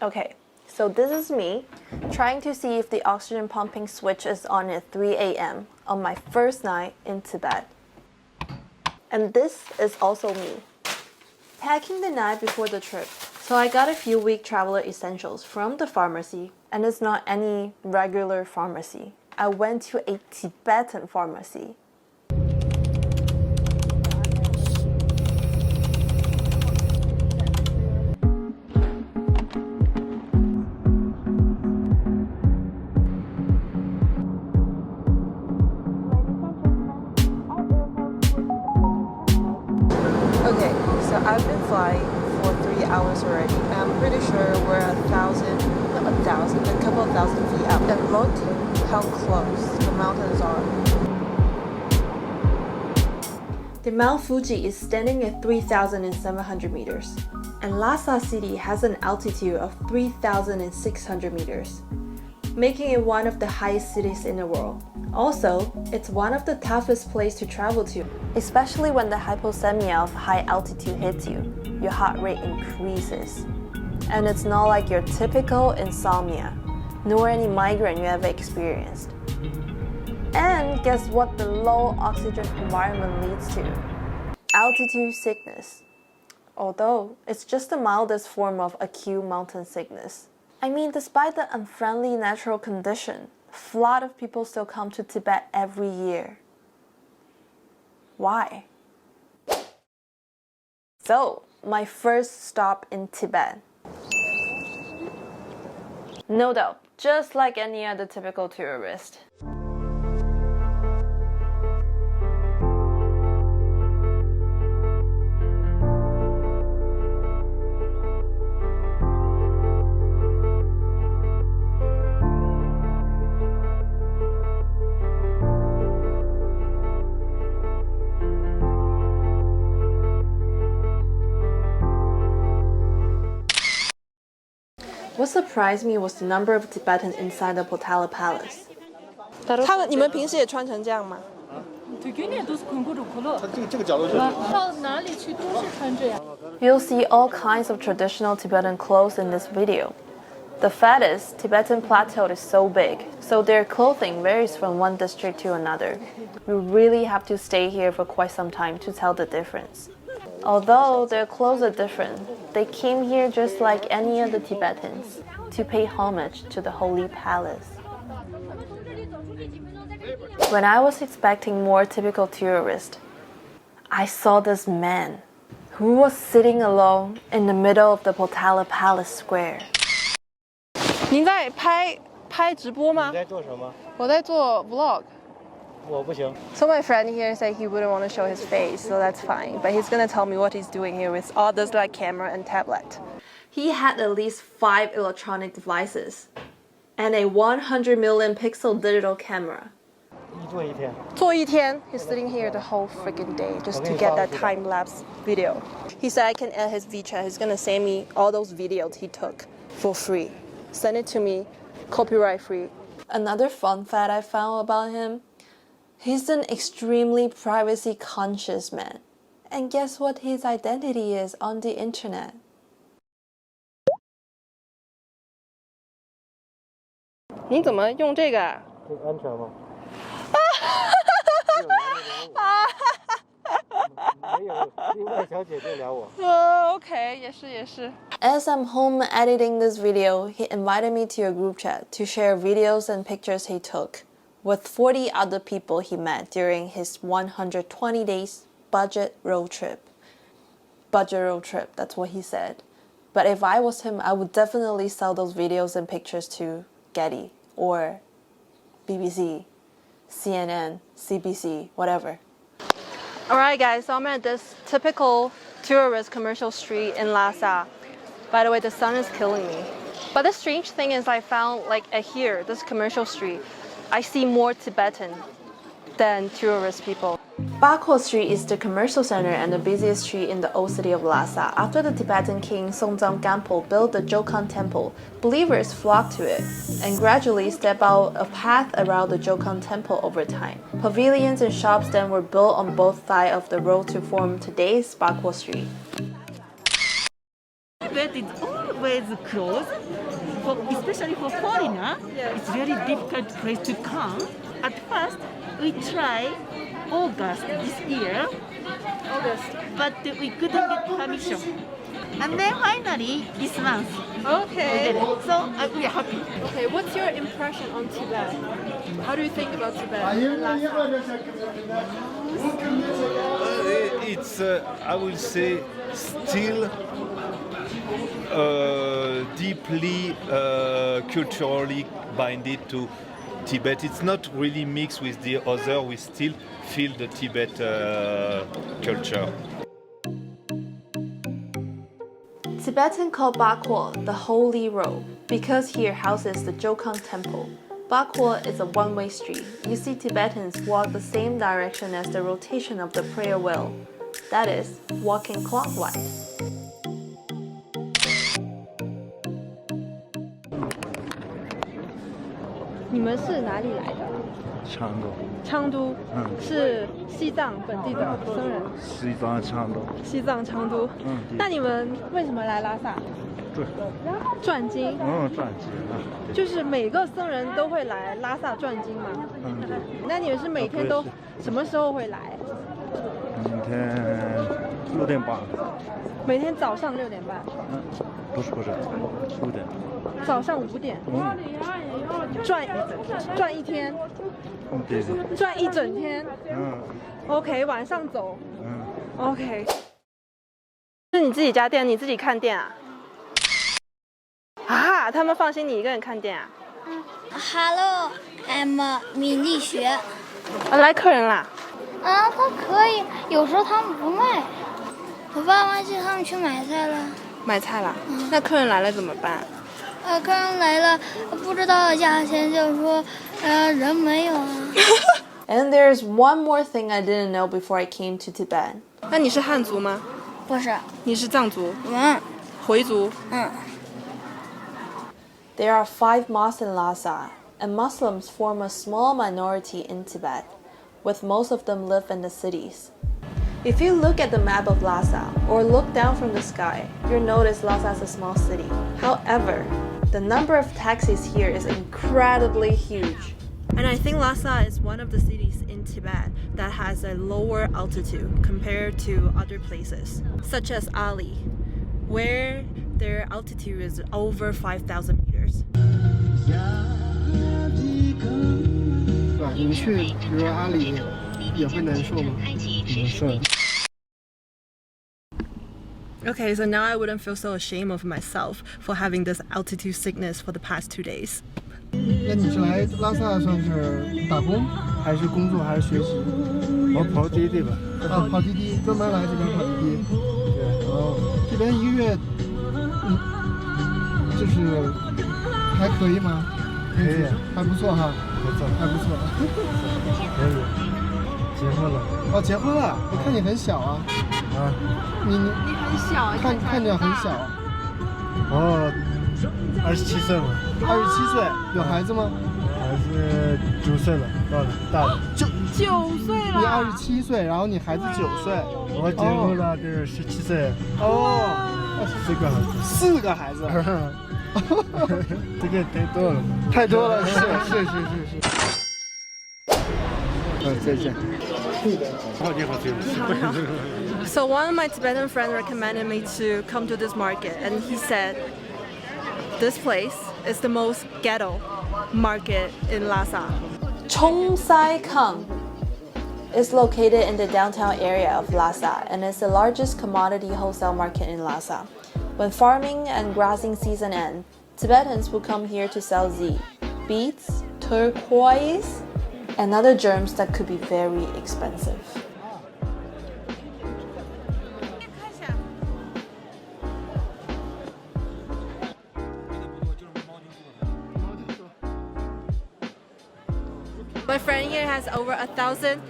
Okay, so this is me trying to see if the oxygen pumping switch is on at 3 a.m. on my first night in Tibet. And this is also me, packing the night before the trip. So I got a few week traveler essentials from the pharmacy, and it's not any regular pharmacy. I went to a Tibetan pharmacy. Okay, so I've been flying for 3 hours already, and I'm pretty sure we're a couple of thousand feet out. And look how close the mountains are. The Mount Fuji is standing at 3,700 meters, and Lhasa City has an altitude of 3,600 meters, making it one of the highest cities in the world. Also, it's one of the toughest places to travel to, especially when the hypothermia of high altitude hits you. Your heart rate increases. And it's not like your typical insomnia, nor any migraine you ever experienced. And guess what the low oxygen environment leads to? Altitude sickness. Although, it's just the mildest form of acute mountain sickness. I mean, despite the unfriendly natural condition, a lot of people still come to Tibet every year. Why? So, my first stop in Tibet. No doubt, just like any other typical tourist. What surprised me was the number of Tibetans inside the Potala Palace. 你们平时也穿成这样吗？You'll see all kinds of traditional Tibetan clothes in this video. The fact is, Tibetan plateau is so big, so their clothing varies from one district to another. You really have to stay here for quite some time to tell the difference. Although their clothes are different, they came here just like any other Tibetans to pay homage to the holy palace. When I was expecting more typical tourists, I saw this man who was sitting alone in the middle of the Potala Palace Square. 您在拍直播吗？你在做什么？我在做 vlog。我不行。 So my friend here said he wouldn't want to show his face, so that's fine. But he's gonna tell me what he's doing here with all this like camera and tablet. He had at least 5 electronic devices and a 100 million pixel digital camera. 一坐一天。做一天 he's sitting here the whole freaking day just to get that time lapse video. He said I can add his WeChat. He's gonna send me all those videos he took for free. Send it to me, copyright free. Another fun fact I found about him: he's an extremely privacy conscious man. And guess what his identity is on the internet? 你怎么用这个啊？这安全吗？没有，另外小姐就聊我。OK， 也是。As I'm home editing this video, he invited me to a group chat to share videos and pictures he took with 40 other people he met during his 120 days budget road trip. Budget road trip, that's what he said. But if I was him, I would definitely sell those videos and pictures to Getty or BBC, CNN, CBC, whatever. Alright guys, so I'm at this typical tourist commercial street in Lhasa. By the way, the sun is killing me. But the strange thing is I found like here, this commercial street, I see more Tibetan than tourist people. Bakhor Street is the commercial center and the busiest street in the old city of Lhasa. After the Tibetan king Songtsen Gampo built the Jokan temple, believers flocked to it and gradually step out a path around the Jokan temple over time. Pavilions and shops then were built on both sides of the road to form today's Bakhor Street. always closed, especially for foreigner. Yes. It's really difficult place to come. At first, we try August this year, August. but we couldn't get permission. And then finally, this month, we Okay. did it. So we are happy. Okay, what's your impression on Tibet? How do you think about Tibet and Lhasa? It's, I will say, still deeply culturally binded to Tibet. It's not really mixed with the other. We still feel the Tibet culture. Tibetan call Bakwal the Holy Road because here houses the Jokhang Temple. Bakwal is a one-way street. You see Tibetans walk the same direction as the rotation of the prayer wheel. That is, walking clockwise. 你们是哪里来的？昌都，昌都，是西藏本地的僧人。西藏昌都，西藏昌都。那你们为什么来拉萨？转经。转经啊。就是每个僧人都会来拉萨转经嘛。对。那你们是每天都什么时候会来？明天6点半。每天早上6点半。不是，5点。早上5点。转一天。对。转一整天。OK， 晚上走。OK。是你自己家店，你自己看店啊？啊，他们放心你一个人看店啊？Hello，I'm 闵丽学。来客人啦。啊，他可以，有时候他们不卖。我爸妈接他们去买菜了。买菜了？那客人来了怎么办？客人来了不知道价钱，就说人没有啊。And there's one more thing I didn't know before I came to Tibet. 那你是汉族吗？不是。你是藏族？回族？There are 5 mosques in Lhasa, and Muslims form a small minority in Tibet, with most of them live in the cities. If you look at the map of Lhasa, or look down from the sky, you'll notice Lhasa is a small city. However, the number of taxis here is incredibly huge. And I think Lhasa is one of the cities in Tibet that has a lower altitude compared to other places, such as Ali, where their altitude is over 5,000 meters. 你们去，比如说阿里，也会难受吗？难受。Okay, so now I wouldn't feel so ashamed of myself for having this altitude sickness for the past 2 days. 那你是来拉萨算是打工，还是工作，还是学习？我跑滴滴吧。跑滴滴，专门来这边跑滴滴。对，然后这边1个月，就是还可以吗？可以，还不错哈，还不错。可以。结婚了。哦，结婚了？我看你很小啊。你很小，看着很小。我27岁了。27岁，有孩子吗？孩子9岁了，大了。9岁了。你27岁，然后你孩子9岁。我结婚了，这是17岁。哦，4个孩子。这个太多了。太多了，是。再见。So one of my Tibetan friends recommended me to come to this market, and he said this place is the most ghetto market in Lhasa. Chong Sai Kang is located in the downtown area of Lhasa and is the largest commodity wholesale market in Lhasa. When farming and grazing season ends, Tibetans will come here to sell Z, beads, turquoise, and other germs that could be very expensive. My friend here has over a thousand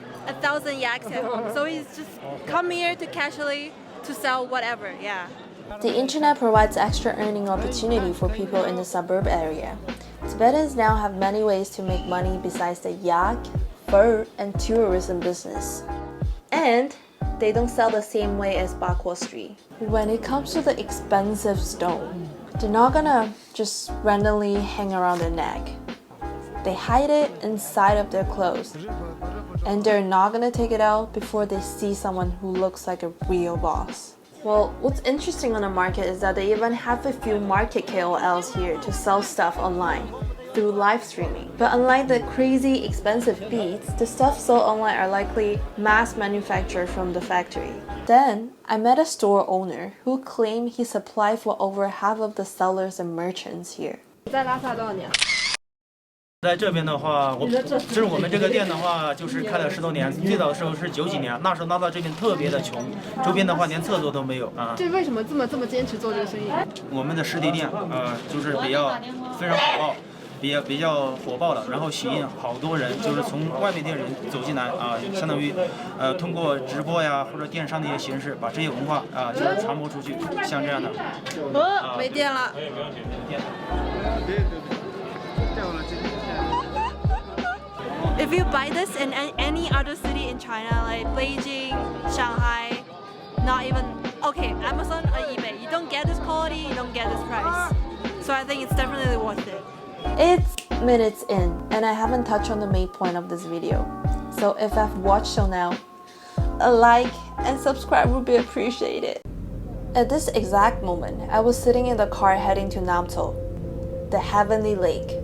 yaks at home, so he's just come here to casually to sell whatever. Yeah. The internet provides extra earning opportunity for people in the suburb area. Tibetans now have many ways to make money besides the yak, fur, and tourism business. And they don't sell the same way as Bakwal Street. When it comes to the expensive stone, They're not gonna just randomly hang around their neck. They hide it inside of their clothes. And they're not gonna take it out before they see someone who looks like a real boss. Well, what's interesting on the market is that they even have a few market KOLs here to sell stuff online through live streaming. But unlike the crazy expensive beads, the stuff sold online are likely mass manufactured from the factory. Then, I met a store owner who claimed he supplied for over half of the sellers and merchants here. 在拉萨多少年？在这边的话，就是我们这个店的话，就是开了10多年。最早的时候是90几年，那时候拉萨这边特别的穷，周边的话连厕所都没有啊。这为什么这么坚持做这个生意？我们的实体店就是比较非常火爆，比较火爆的，然后吸引好多人，就是从外面的人走进来啊，相当于通过直播呀或者电商的一些形式，把这些文化就是传播出去，像这样的。没电了。If you buy this in any other city in China, like Beijing, Shanghai, not even okay, Amazon or eBay, you don't get this quality, you don't get this price. So I think it's definitely worth it. It's minutes in, and I haven't touched on the main point of this video. So if I've watched till now, a like and subscribe would be appreciated. At this exact moment, I was sitting in the car heading to Namto, the heavenly lake.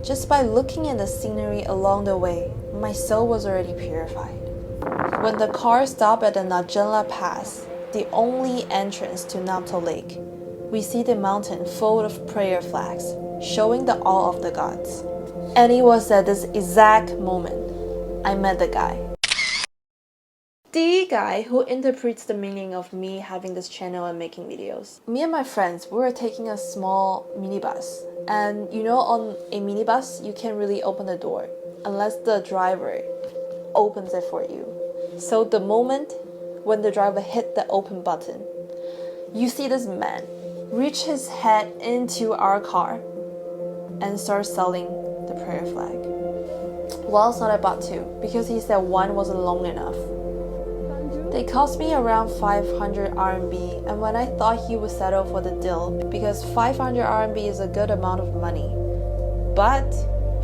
Just by looking at the scenery along the way, my soul was already purified. When the car stopped at the Najenla Pass, the only entrance to Namto Lake, we see the mountain full of prayer flags, showing the awe of the gods. And it was at this exact moment I met the guy. The guy who interprets the meaning of me having this channel and making videos. Me and my friends, we were taking a small minibus. And you know, on a minibus, you can't really open the door unless the driver opens it for you. So the moment when the driver hit the open button, you see this man reach his head into our car and start selling the prayer flag. Well, it's not about two, because he said one wasn't long enough. They cost me around 500 RMB, and when I thought he would settle for the deal, because 500 RMB is a good amount of money, but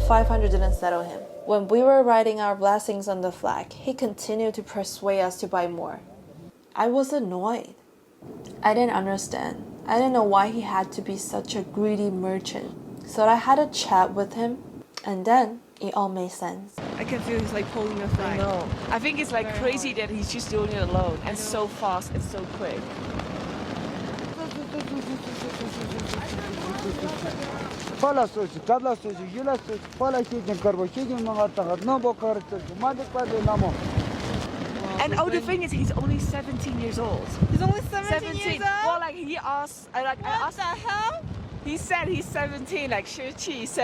500 didn't settle him. When we were writing our blessings on the flag, he continued to persuade us to buy more. I was annoyed. I didn't understand. I didn't know why he had to be such a greedy merchant. So I had a chat with him, and then it all made sense. I can feel he's like pulling a flag. I know. I think it's like crazy that he's just doing it alone and so fast and so quick. And oh, the thing is, he's only 17 years old. He's only 17 years old? Well, like he asked, I asked. What the hell? He said he's 17, like Shi. So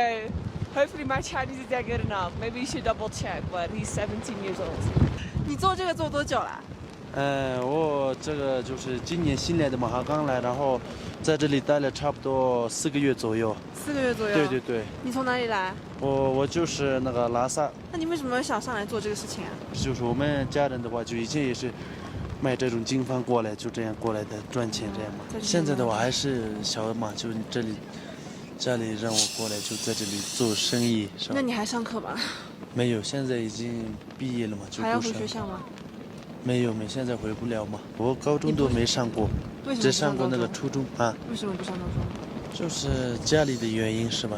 hopefully my Chinese is that good enough. Maybe you should double check, but he's 17 years old. 你做这个做多久了？我这个就是今年新来的嘛，哈，刚来，然后在这里待了差不多4个月左右。4个月左右。对对对。你从哪里来？我就是那个拉萨。那你为什么想上来做这个事情啊？就是我们家人的话，就以前也是卖这种金方过来，就这样过来的赚钱这样嘛。现在的话还是小嘛，就这里家里让我过来，就在这里做生意。那你还上课吗？没有，现在已经毕业了嘛，就还要回学校吗？没有，现在回不了嘛。我高中都没上过，只上过那个初中啊。为什么不上高中？就是家里的原因是吧？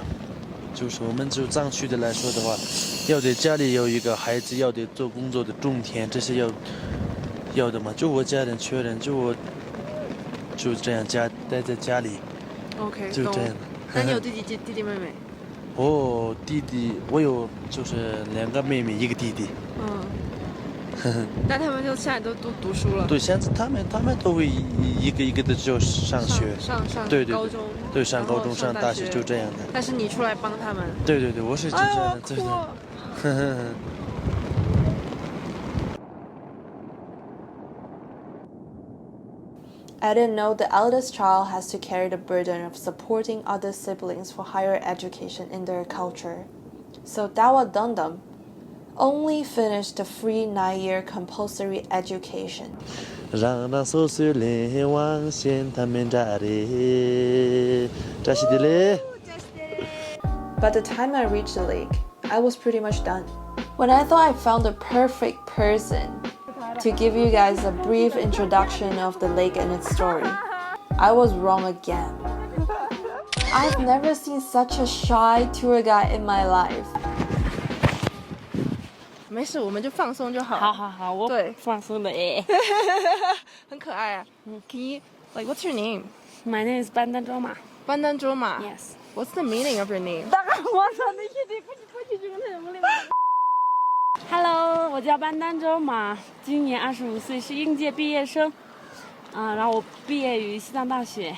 就是我们就藏区的来说的话，要得家里有一个孩子，要得做工作的种田，这些要的嘛。就我家人缺人，就这样待在家里。OK， 就这样。那你有弟弟妹妹？哦，弟弟，我有就是2个妹妹，1个弟弟。那他们就现在都读书了。对，现在他们都会一个一个的就上学，上对高中，对，上高中上大学就这样的。但是你出来帮他们。对，我是就这样的，对的。I didn't know the eldest child has to carry the burden of supporting other siblings for higher education in their culture. So Dawa Dundam, only finished the free 9-year compulsory education. 让那琐碎的网线他们扎的，扎西的嘞。 By the time I reached the lake, I was pretty much done. When I thought I found the perfect person to give you guys a brief introduction of the lake and its story, I was wrong again. I've never seen such a shy tour guide in my life. 没事，我们就放松就好。好好好，我对放松的哎。很可爱啊。Can you like what's your name? My name is 班丹卓玛。班丹卓玛。Yes. What's the meaning of your name? 我操，那一定过去这个什么了。Hello， 我叫班丹卓玛，今年25岁，是应届毕业生。然后我毕业于西藏大学。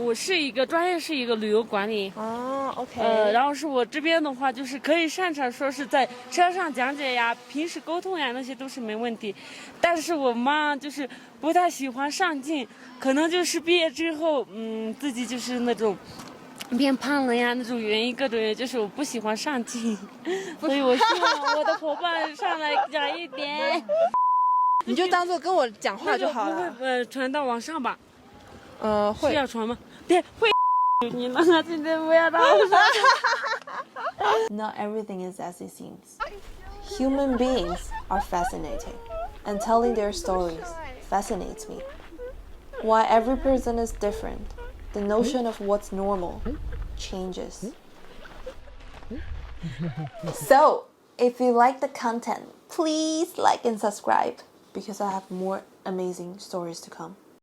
我是一个专业是一个旅游管理。哦 ，OK。然后是我这边的话，就是可以擅长说是在车上讲解呀，平时沟通呀，那些都是没问题。但是我妈就是不太喜欢上镜，可能就是毕业之后，自己就是那种变胖了呀，那种原因，各种原因，就是我不喜欢上镜，所以我希望我的伙伴上来讲一点。你就当做跟我讲话就好了。不会传到网上吧？会。是要传吗？对，会。你让他今天不要让我上。Not everything is as it seems. Human beings are fascinating, and telling their stories fascinates me. While every person is different, the notion of what's normal changes. So, if you like the content, please like and subscribe because I have more amazing stories to come.